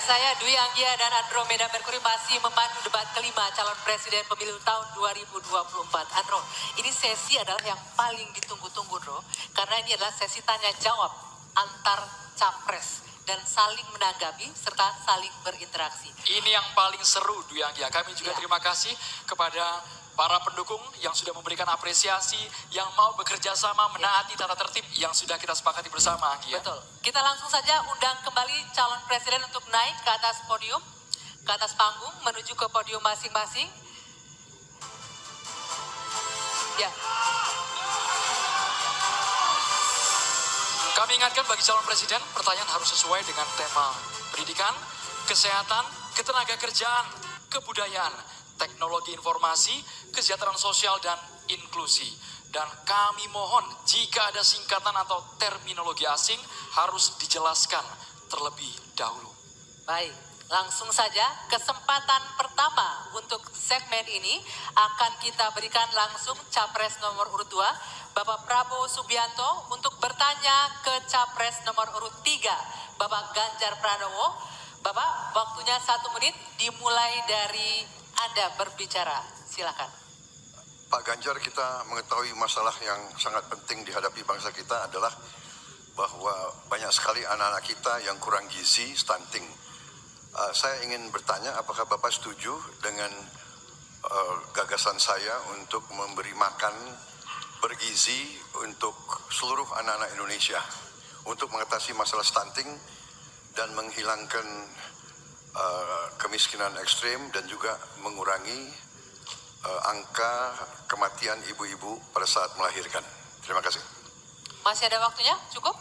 saya Dwi Anggia dan Andromeda Mercury masih memandu debat kelima calon presiden pemilu tahun 2024. Andro, ini sesi adalah yang paling ditunggu-tunggu, Bro. Karena ini adalah sesi tanya jawab antar capres dan saling menanggapi serta saling berinteraksi. Ini yang paling seru, Dwi Anggia. Kami juga terima kasih kepada para pendukung yang sudah memberikan apresiasi, yang mau bekerja sama menaati tata tertib yang sudah kita sepakati bersama, Anggia. Betul. Kita langsung saja undang kembali calon presiden untuk naik ke atas podium, ke atas panggung, menuju ke podium masing-masing. Ya. Kami ingatkan bagi calon presiden, pertanyaan harus sesuai dengan tema pendidikan, kesehatan, ketenagakerjaan, kebudayaan, teknologi informasi, kesejahteraan sosial, dan inklusi. Dan kami mohon jika ada singkatan atau terminologi asing harus dijelaskan terlebih dahulu. Baik, langsung saja kesempatan pertama untuk segmen ini akan kita berikan langsung capres nomor urut 2, Bapak Prabowo Subianto, untuk bertanya ke capres nomor urut 3, Bapak Ganjar Pranowo. Bapak, waktunya 1 menit dimulai dari Anda berbicara. Silakan. Pak Ganjar, kita mengetahui masalah yang sangat penting dihadapi bangsa kita adalah bahwa banyak sekali anak-anak kita yang kurang gizi, stunting. Saya ingin bertanya, apakah Bapak setuju dengan gagasan saya untuk memberi makan bergizi untuk seluruh anak-anak Indonesia untuk mengatasi masalah stunting dan menghilangkan kemiskinan ekstrim dan juga mengurangi angka kematian ibu-ibu pada saat melahirkan. Terima kasih. Masih ada waktunya? Cukup?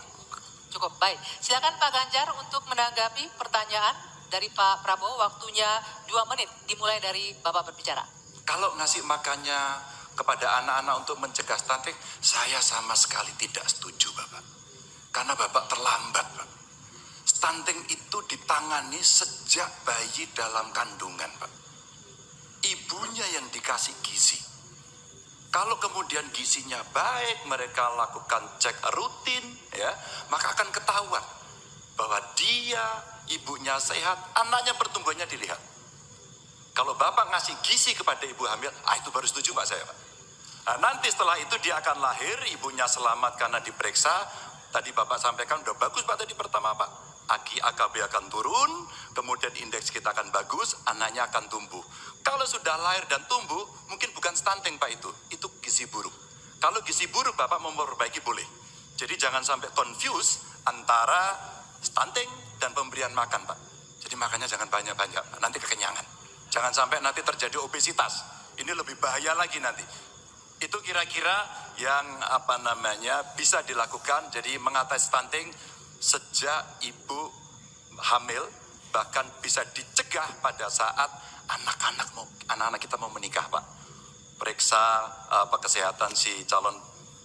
Cukup, baik. Silakan Pak Ganjar untuk menanggapi pertanyaan dari Pak Prabowo. Waktunya 2 menit, dimulai dari Bapak berbicara. Kalau ngasih makannya kepada anak-anak untuk mencegah stunting, saya sama sekali tidak setuju, Bapak. Karena Bapak terlambat, Pak. Stunting itu ditangani sejak bayi dalam kandungan, Pak. Ibunya yang dikasih gizi. Kalau kemudian gizinya baik, mereka lakukan cek rutin, ya, maka akan ketahuan bahwa dia, ibunya sehat, anaknya pertumbuhannya dilihat. Kalau Bapak ngasih gizi kepada ibu hamil, itu baru setuju, Pak, saya, Pak. Nah, nanti setelah itu dia akan lahir, ibunya selamat karena diperiksa. Tadi Bapak sampaikan, udah bagus, Pak, tadi pertama, Pak. AKB akan turun, kemudian indeks kita akan bagus, anaknya akan tumbuh. Kalau sudah lahir dan tumbuh, mungkin bukan stunting, Pak, itu gizi buruk. Kalau gizi buruk, Bapak memperbaiki boleh. Jadi jangan sampai confuse antara stunting dan pemberian makan, Pak. Jadi makannya jangan banyak-banyak, nanti kekenyangan. Jangan sampai nanti terjadi obesitas. Ini lebih bahaya lagi nanti. Itu kira-kira yang bisa dilakukan. Jadi mengatasi stunting sejak ibu hamil, bahkan bisa dicegah pada saat anak-anak kita mau menikah, Pak. Periksa kesehatan si calon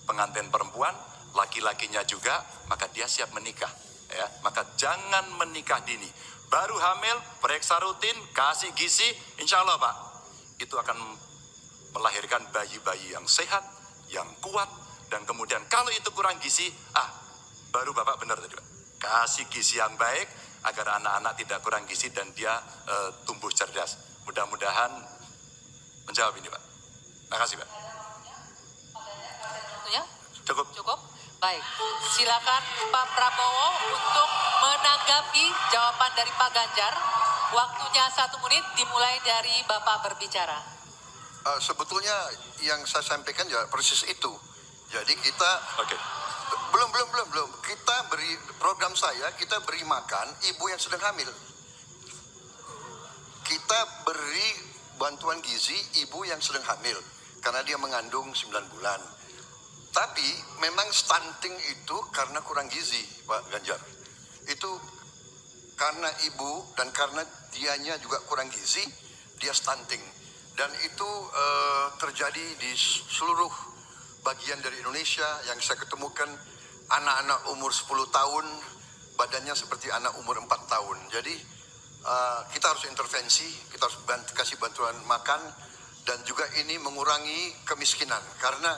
pengantin perempuan, laki-lakinya juga, maka dia siap menikah, ya. Maka jangan menikah dini. Baru hamil, periksa rutin, kasih gizi, insya Allah, Pak, itu akan melahirkan bayi-bayi yang sehat, yang kuat, dan kemudian kalau itu kurang gizi, baru Bapak benar tadi, Pak. Kasih gizi yang baik agar anak-anak tidak kurang gizi dan dia tumbuh cerdas. Mudah-mudahan menjawab ini, Pak. Terima kasih, Pak. Waktunya? Cukup. Cukup? Baik. Silakan Pak Prabowo untuk menanggapi jawaban dari Pak Ganjar. Waktunya 1 menit, dimulai dari Bapak berbicara. Sebetulnya yang saya sampaikan ya persis itu. Jadi kita belum. Kita beri program kita beri makan ibu yang sedang hamil. Kita beri bantuan gizi ibu yang sedang hamil karena dia mengandung 9 bulan. Tapi memang stunting itu karena kurang gizi, Pak Ganjar. Itu karena ibu dan karena dianya juga kurang gizi, dia stunting. Dan itu terjadi di seluruh bagian dari Indonesia yang saya ketemukan. Anak-anak umur 10 tahun, badannya seperti anak umur 4 tahun. Jadi kita harus intervensi, kita harus kasih bantuan makan, dan juga ini mengurangi kemiskinan. Karena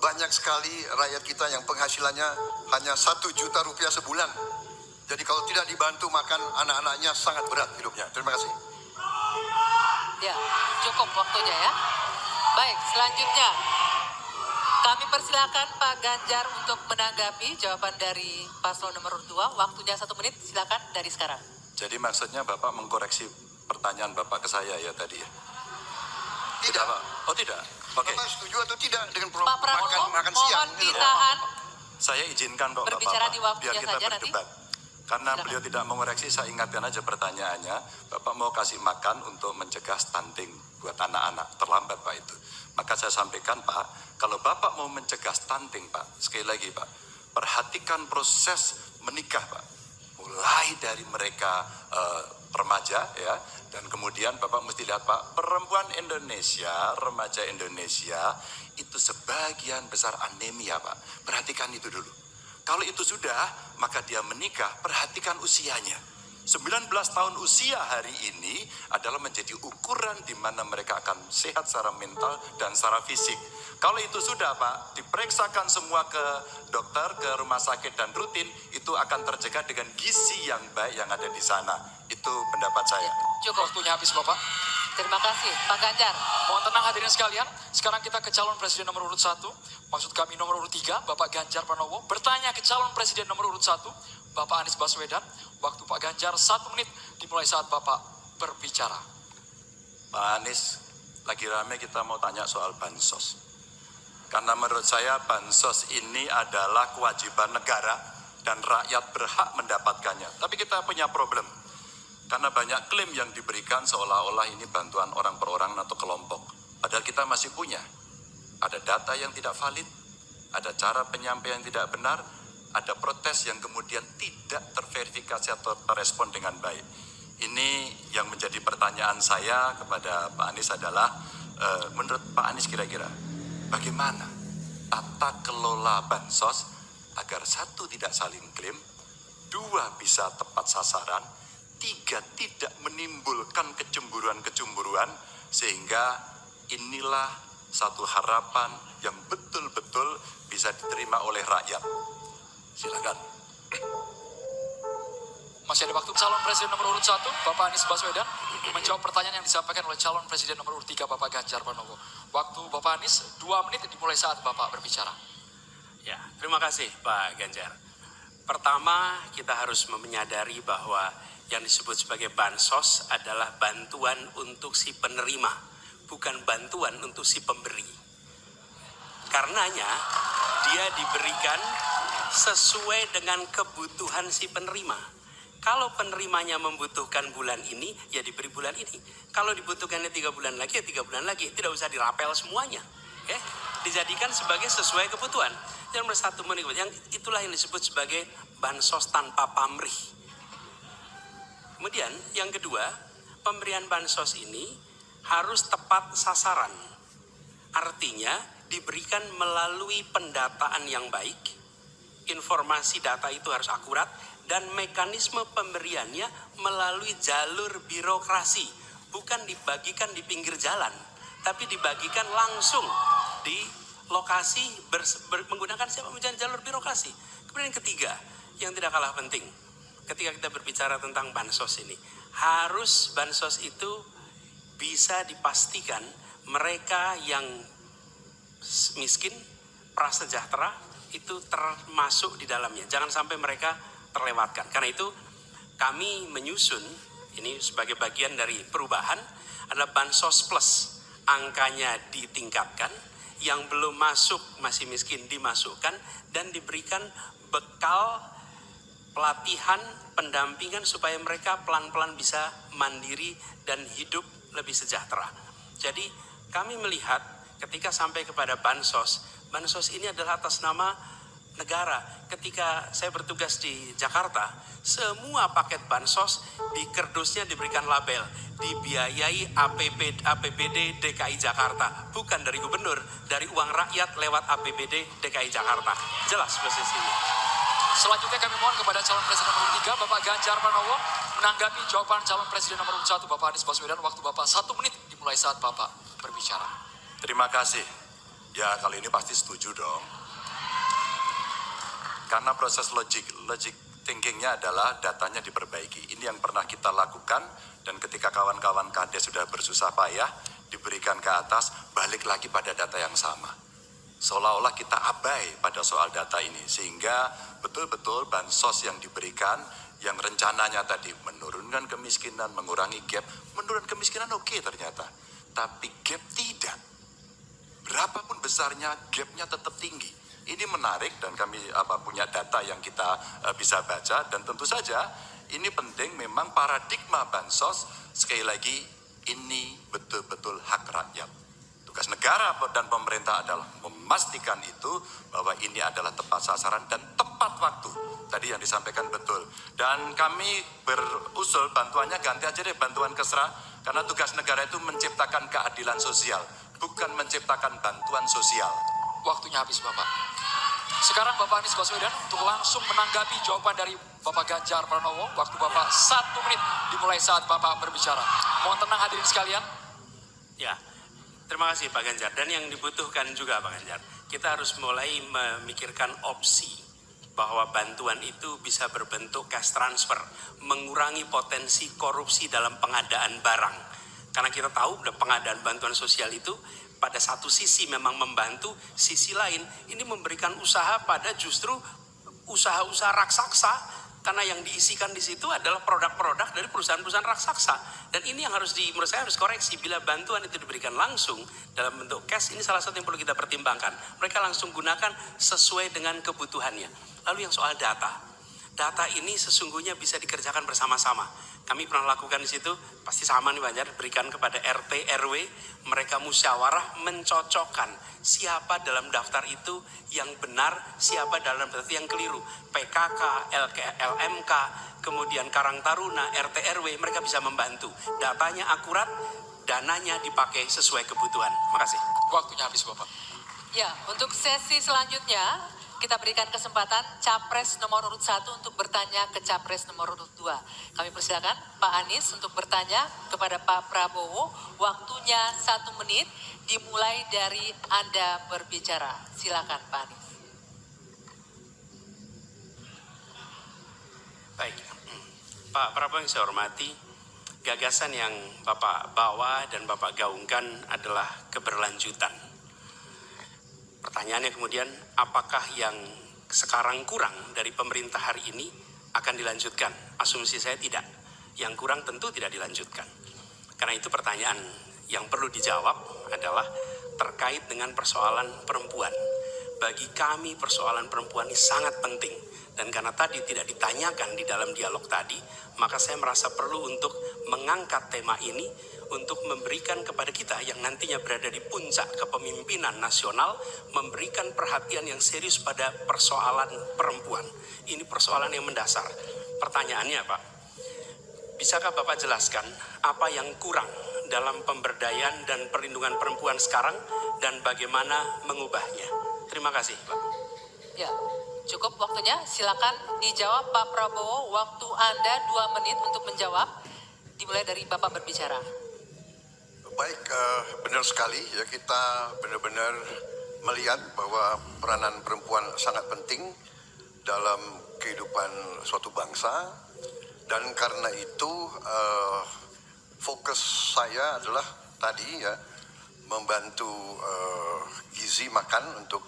banyak sekali rakyat kita yang penghasilannya hanya 1 juta rupiah sebulan. Jadi kalau tidak dibantu makan anak-anaknya sangat berat hidupnya. Terima kasih. Ya, cukup waktunya ya. Baik, selanjutnya kami persilakan Pak Ganjar untuk menanggapi jawaban dari paslon nomor 2. Waktunya 1 menit, silakan dari sekarang. Jadi maksudnya Bapak mengkoreksi pertanyaan Bapak ke saya ya tadi ya? Tidak. Pak? Oh tidak? Oke. Bapak setuju atau tidak dengan Pak Prabowo, makan siang? mohon gitu? ditahan. Saya izinkan kok Berbicara Bapak, di waktunya biar kita saja nanti. berdebat. Karena Silakan. beliau tidak mengoreksi, saya ingatkan aja pertanyaannya. Bapak mau kasih makan untuk mencegah stunting buat anak-anak. Terlambat Pak itu. Maka saya sampaikan Pak, kalau Bapak mau mencegah stunting Pak, sekali lagi Pak, perhatikan proses menikah Pak. Mulai dari mereka remaja ya, dan kemudian Bapak mesti lihat Pak, perempuan Indonesia, remaja Indonesia itu sebagian besar anemia Pak. Perhatikan itu dulu. Kalau itu sudah, maka dia menikah, perhatikan usianya. 19 tahun usia hari ini adalah menjadi ukuran di mana mereka akan sehat secara mental dan secara fisik. Kalau itu sudah Pak, diperiksakan semua ke dokter, ke rumah sakit dan rutin, itu akan terjaga dengan gizi yang baik yang ada di sana. Itu pendapat saya. Cukup. Waktunya habis Bapak. Terima kasih, Pak Ganjar. Mohon tenang hadirin sekalian. Sekarang kita ke calon presiden nomor urut 1. Maksud kami nomor urut 3, Bapak Ganjar Pranowo. Bertanya ke calon presiden nomor urut 1, Bapak Anies Baswedan. Waktu Pak Ganjar 1 menit dimulai saat Bapak berbicara. Pak Anies, lagi rame kita mau tanya soal bansos. Karena menurut saya bansos ini adalah kewajiban negara dan rakyat berhak mendapatkannya. Tapi kita punya problem. Karena banyak klaim yang diberikan seolah-olah ini bantuan orang per orang atau kelompok. Padahal kita masih punya. Ada data yang tidak valid, ada cara penyampaian yang tidak benar, ada protes yang kemudian tidak terverifikasi atau terrespon dengan baik. Ini yang menjadi pertanyaan saya kepada Pak Anies adalah, menurut Pak Anies kira-kira, bagaimana tata kelola bansos agar 1, tidak saling klaim, 2, bisa tepat sasaran, 3, tidak menimbulkan kecemburuan-kecemburuan, sehingga inilah satu harapan yang betul-betul bisa diterima oleh rakyat. Silakan. Masih ada waktu. Calon presiden nomor urut 1, Bapak Anies Baswedan, menjawab pertanyaan yang disampaikan oleh calon presiden nomor urut 3, Bapak Ganjar Pranowo. Waktu Bapak Anies 2 menit dimulai saat Bapak berbicara. Ya, terima kasih Pak Ganjar. Pertama, kita harus menyadari bahwa yang disebut sebagai bansos adalah bantuan untuk si penerima, bukan bantuan untuk si pemberi. Karenanya, dia diberikan sesuai dengan kebutuhan si penerima. Kalau penerimanya membutuhkan bulan ini, ya diberi bulan ini. Kalau dibutuhkannya 3 bulan lagi, ya 3 bulan lagi. Tidak usah dirapel semuanya. Dijadikan sebagai sesuai kebutuhan. Yang nomor 1, yang itulah yang disebut sebagai bansos tanpa pamrih. Kemudian yang kedua, pemberian bansos ini harus tepat sasaran. Artinya diberikan melalui pendataan yang baik, informasi data itu harus akurat, dan mekanisme pemberiannya melalui jalur birokrasi. Bukan dibagikan di pinggir jalan, tapi dibagikan langsung di lokasi menggunakan jalur birokrasi. Kemudian yang ketiga, yang tidak kalah penting, ketika kita berbicara tentang bansos ini, harus bansos itu bisa dipastikan mereka yang miskin, prasejahtera itu termasuk di dalamnya. Jangan sampai mereka terlewatkan. Karena itu kami menyusun ini sebagai bagian dari perubahan adalah bansos plus. Angkanya ditingkatkan, yang belum masuk masih miskin dimasukkan dan diberikan bekal pelatihan, pendampingan supaya mereka pelan-pelan bisa mandiri dan hidup lebih sejahtera. Jadi kami melihat ketika sampai kepada bansos ini adalah atas nama negara. Ketika saya bertugas di Jakarta, semua paket bansos di kerdusnya diberikan label dibiayai APBD DKI Jakarta, bukan dari gubernur, dari uang rakyat lewat APBD DKI Jakarta. Jelas posisinya. Selanjutnya kami mohon kepada calon presiden nomor 3, Bapak Ganjar Pranowo, menanggapi jawaban calon presiden nomor 1, Bapak Anies Baswedan. Waktu Bapak 1 menit dimulai saat Bapak berbicara. Terima kasih. Ya, kali ini pasti setuju dong. Karena proses logik thinkingnya adalah datanya diperbaiki. Ini yang pernah kita lakukan, dan ketika kawan-kawan Kades sudah bersusah payah, diberikan ke atas, balik lagi pada data yang sama. Seolah-olah kita abai pada soal data ini, sehingga betul-betul bansos yang diberikan, yang rencananya tadi menurunkan kemiskinan, mengurangi gap, menurunkan kemiskinan oke ternyata, tapi gap tidak. Berapapun besarnya, gapnya tetap tinggi. Ini menarik dan kami punya data yang kita bisa baca, dan tentu saja ini penting, memang paradigma bansos, sekali lagi ini betul-betul hak rakyat. Tugas negara dan pemerintah adalah memastikan itu, bahwa ini adalah tepat sasaran dan tepat waktu. Tadi yang disampaikan betul. Dan kami berusul bantuannya ganti aja deh, bantuan kesra, karena tugas negara itu menciptakan keadilan sosial, bukan menciptakan bantuan sosial. Waktunya habis Bapak. Sekarang Bapak Anies Baswedan untuk langsung menanggapi jawaban dari Bapak Ganjar Pranowo. Waktu Bapak 1 menit dimulai saat Bapak berbicara. Mohon tenang hadirin sekalian. Ya, terima kasih Pak Ganjar. Dan yang dibutuhkan juga Pak Ganjar, kita harus mulai memikirkan opsi bahwa bantuan itu bisa berbentuk cash transfer, mengurangi potensi korupsi dalam pengadaan barang. Karena kita tahu pengadaan bantuan sosial itu pada satu sisi memang membantu, sisi lain ini memberikan usaha pada justru usaha-usaha raksasa, karena yang diisikan di situ adalah produk-produk dari perusahaan-perusahaan raksasa. Dan ini yang menurut saya harus koreksi. Bila bantuan itu diberikan langsung dalam bentuk cash, ini salah satu yang perlu kita pertimbangkan. Mereka langsung gunakan sesuai dengan kebutuhannya. Lalu yang soal data ini sesungguhnya bisa dikerjakan bersama-sama. Kami pernah lakukan di situ, pasti sama nih Banjar, berikan kepada RT, RW, mereka musyawarah mencocokkan siapa dalam daftar itu yang benar, siapa dalam daftar yang keliru. PKK, LMK, kemudian Karang Taruna, RT, RW, mereka bisa membantu. Datanya akurat, dananya dipakai sesuai kebutuhan. Makasih. Waktunya habis Bapak. Ya, untuk sesi selanjutnya kita berikan kesempatan Capres nomor urut 1 untuk bertanya ke Capres nomor urut 2. Kami persilakan Pak Anies untuk bertanya kepada Pak Prabowo. Waktunya 1 menit dimulai dari Anda berbicara. Silakan Pak Anies. Baik, Pak Prabowo yang saya hormati, gagasan yang Bapak bawa dan Bapak gaungkan adalah keberlanjutan. Pertanyaannya kemudian, apakah yang sekarang kurang dari pemerintah hari ini akan dilanjutkan? Asumsi saya tidak. Yang kurang tentu tidak dilanjutkan. Karena itu pertanyaan yang perlu dijawab adalah terkait dengan persoalan perempuan. Bagi kami persoalan perempuan ini sangat penting. Dan karena tadi tidak ditanyakan di dalam dialog tadi, maka saya merasa perlu untuk mengangkat tema ini, untuk memberikan kepada kita yang nantinya berada di puncak kepemimpinan nasional, memberikan perhatian yang serius pada persoalan perempuan. Ini persoalan yang mendasar. Pertanyaannya Pak, bisakah Bapak jelaskan apa yang kurang dalam pemberdayaan dan perlindungan perempuan sekarang dan bagaimana mengubahnya? Terima kasih Pak. Ya, cukup waktunya. Silakan dijawab Pak Prabowo. Waktu Anda 2 menit untuk menjawab. Dimulai dari Bapak berbicara. Baik, benar sekali ya, kita benar-benar melihat bahwa peranan perempuan sangat penting dalam kehidupan suatu bangsa, dan karena itu fokus saya adalah tadi ya, membantu gizi makan untuk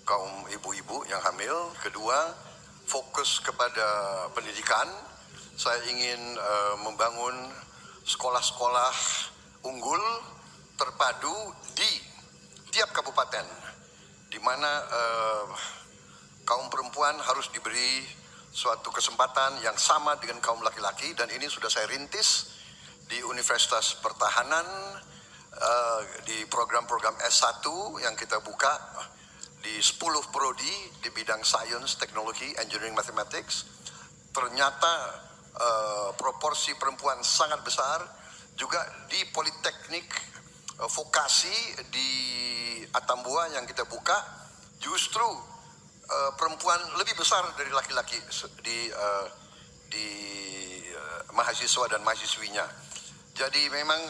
kaum ibu-ibu yang hamil. Kedua, fokus kepada pendidikan. Saya ingin membangun sekolah-sekolah unggul terpadu di tiap kabupaten, di mana kaum perempuan harus diberi suatu kesempatan yang sama dengan kaum laki-laki, dan ini sudah saya rintis di Universitas Pertahanan, di program-program S1 yang kita buka di 10 prodi di bidang Science, Teknologi, Engineering, Mathematics. Ternyata proporsi perempuan sangat besar. Juga di Politeknik Vokasi di Atambua yang kita buka, justru perempuan lebih besar dari laki-laki di mahasiswa dan mahasiswinya. Jadi memang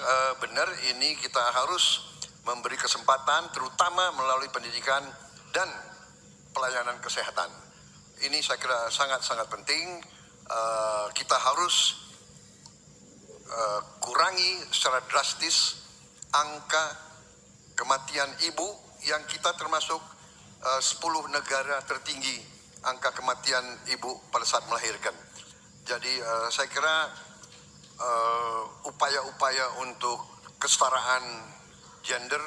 benar, ini kita harus memberi kesempatan terutama melalui pendidikan dan pelayanan kesehatan. ini saya kira sangat-sangat penting. Kita harus kurangi secara drastis angka kematian ibu yang kita termasuk 10 negara tertinggi angka kematian ibu pada saat melahirkan. Jadi saya kira upaya-upaya untuk kesetaraan gender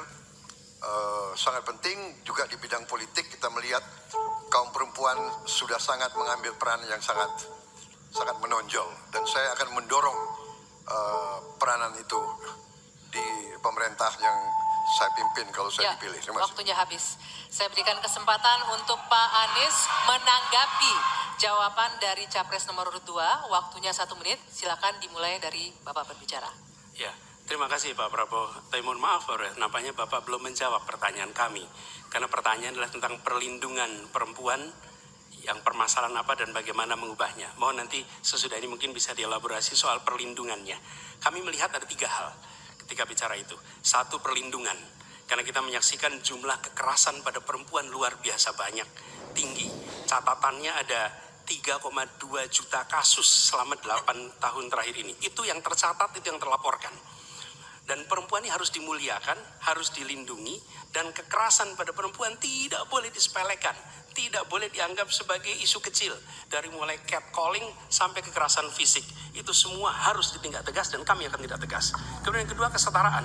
sangat penting. Juga di bidang politik kita melihat kaum perempuan sudah sangat mengambil peran yang sangat menonjol, dan saya akan mendorong peranan itu di pemerintah yang saya pimpin kalau saya dipilih. Terima kasih. Waktunya habis. Saya berikan kesempatan untuk Pak Anies menanggapi jawaban dari Capres nomor urut 2. Waktunya 1 menit. Silakan dimulai dari Bapak berbicara. Ya, terima kasih Pak Prabowo. Tapi mohon maaf, nampaknya Bapak belum menjawab pertanyaan kami. Karena pertanyaan adalah tentang perlindungan perempuan, yang permasalahan apa dan bagaimana mengubahnya. Mohon nanti sesudah ini mungkin bisa dielaborasi soal perlindungannya. Kami melihat ada 3 hal ketika bicara itu. 1, perlindungan. Karena kita menyaksikan jumlah kekerasan pada perempuan luar biasa banyak, tinggi. Catatannya ada 3,2 juta kasus selama 8 tahun terakhir ini. Itu yang tercatat, itu yang terlaporkan. Dan perempuan ini harus dimuliakan, harus dilindungi, dan kekerasan pada perempuan tidak boleh disepelekan, tidak boleh dianggap sebagai isu kecil. Dari mulai catcalling sampai kekerasan fisik, itu semua harus ditindak tegas dan kami akan tindak tegas. Kemudian yang kedua, kesetaraan.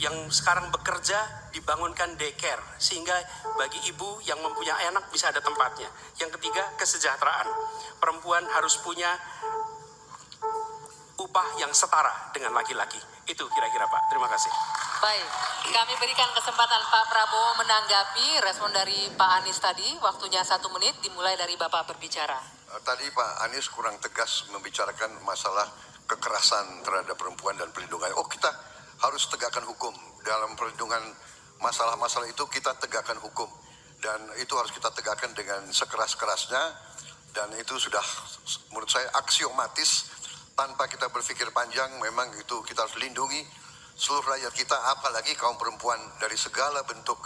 Yang sekarang bekerja dibangunkan daycare, sehingga bagi ibu yang mempunyai anak bisa ada tempatnya. Yang ketiga, kesejahteraan. Perempuan harus punya upah yang setara dengan laki-laki. Itu kira-kira Pak. Terima kasih. Baik, kami berikan kesempatan Pak Prabowo menanggapi respon dari Pak Anies tadi. Waktunya 1 menit, dimulai dari Bapak berbicara. Tadi Pak Anies kurang tegas membicarakan masalah kekerasan terhadap perempuan dan perlindungan. Oh, kita harus tegakkan hukum. Dalam perlindungan masalah-masalah itu kita tegakkan hukum. Dan itu harus kita tegakkan dengan sekeras-kerasnya. Dan itu sudah menurut saya aksiomatis. Tanpa kita berpikir panjang, memang itu kita harus lindungi seluruh rakyat kita, apalagi kaum perempuan dari segala bentuk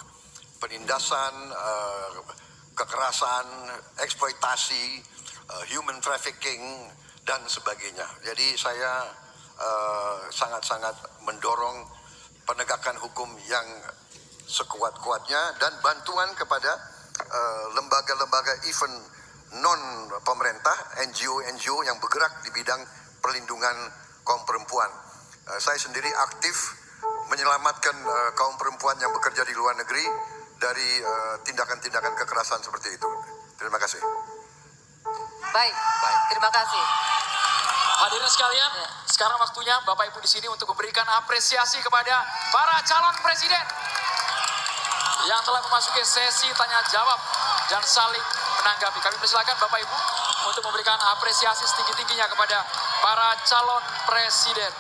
penindasan, kekerasan, eksploitasi, human trafficking, dan sebagainya. Jadi saya sangat-sangat mendorong penegakan hukum yang sekuat-kuatnya dan bantuan kepada lembaga-lembaga event non pemerintah, NGO yang bergerak di bidang perlindungan kaum perempuan. Saya sendiri aktif menyelamatkan kaum perempuan yang bekerja di luar negeri dari tindakan-tindakan kekerasan seperti itu. Terima kasih. Baik. Terima kasih. Hadirin sekalian, sekarang waktunya Bapak Ibu di sini untuk memberikan apresiasi kepada para calon presiden yang telah memasuki sesi tanya jawab dan saling menanggapi. Kami persilakan Bapak Ibu untuk memberikan apresiasi setinggi-tingginya kepada para calon presiden.